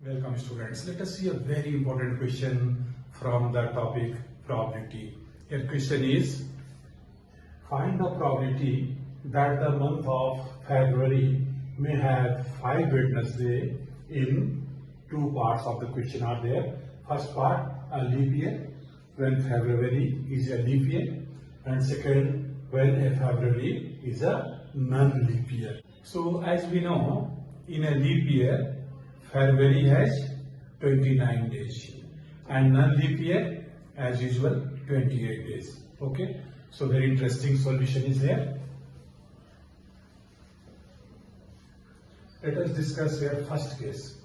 Welcome students. Let us see a very important question from the topic probability. Your question is, find the probability that the month of February may have 5 Wednesdays. In two parts of the question are there. First part, a leap year, when February is a leap year, and second, when a February is a non-leap year. So as we know, in a leap year, February has 29 days and non-leap year as usual 28 days. Okay, so very interesting solution is there. Let us discuss here first case.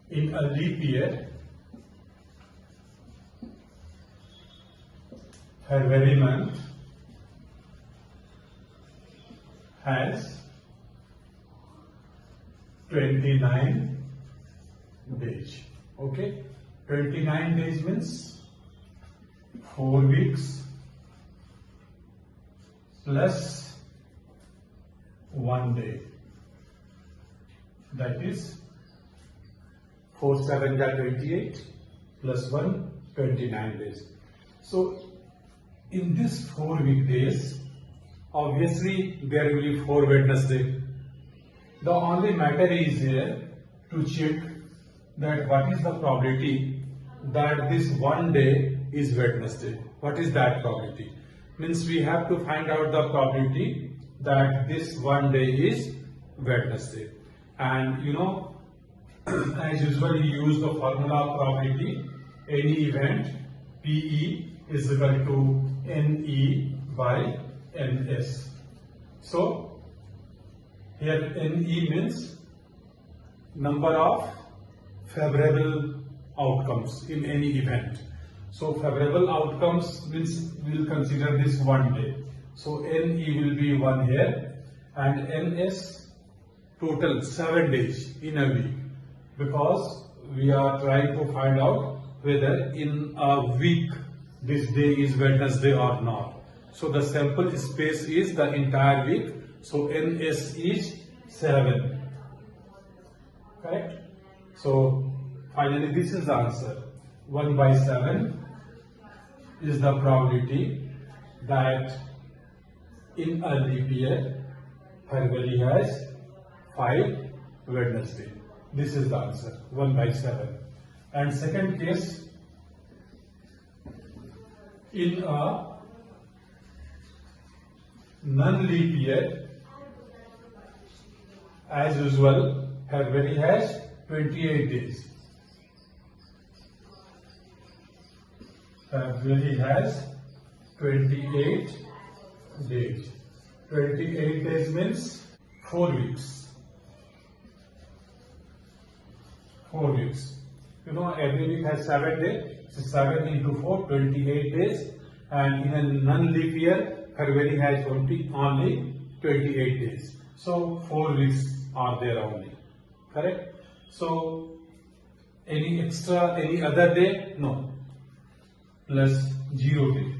In a leap year, February month has 29 days. Okay, 29 days means 4 weeks plus 1 day. That is 4 7 are 28 plus 1 29 days. So in this 4 weekdays, obviously there will be 4 Wednesdays. The only matter is here to check that what is the probability that this 1 day is Wednesday. What is that probability? Means we have to find out the probability that this 1 day is Wednesday. And you know, as usually use the formula of probability, any event PE is equal to NE by NS. So here NE means number of favorable outcomes in any event. So favorable outcomes means we will consider this 1 day. So NE will be 1 here and NS total 7 days in a week, because we are trying to find out whether in a week this day is Wednesday or not. So the sample space is the entire week. So NS is 7. Correct? So finally this is the answer. 1 by 7 is the probability that in a leap year February has 5 Wednesday. This is the answer. 1 by 7. And second case, in a non-leap year, as usual, February has 28 days. February has 28 days. 28 days means 4 weeks. 4 weeks. You know, every week has 7 days. So 7 into 4, 28 days. And in a non-leap year, February has only 28 days. So 4 weeks are there only. Correct? So any other day? No. Plus 0 day.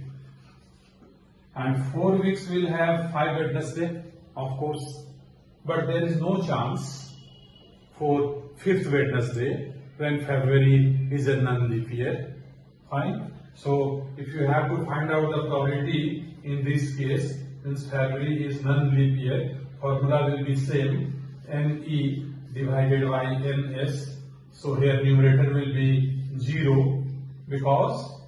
And 4 weeks will have 5 Wednesday, of course. But there is no chance for 5th Wednesday when February is a non-leap year. Fine. So if you have to find out the probability in this case, since February is non-leap year, formula will be same, NE divided by NS. So here numerator will be 0 because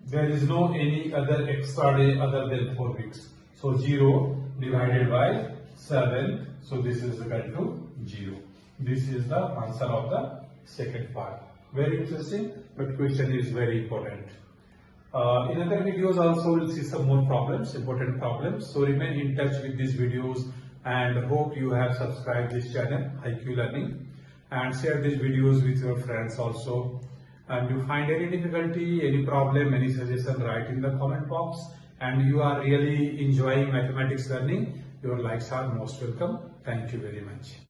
there is no any other extra day other than 4 weeks. So 0 divided by 7. So this is equal to 0. This is the answer of the second part. Very interesting, but question is very important. In other videos also we'll see some more problems, important problems. So remain in touch with these videos and hope you have subscribed this channel, IQ Learning, and share these videos with your friends also. And you find any difficulty, any problem, any suggestion, write in the comment box. And you are really enjoying mathematics learning, your likes are most welcome. Thank you very much.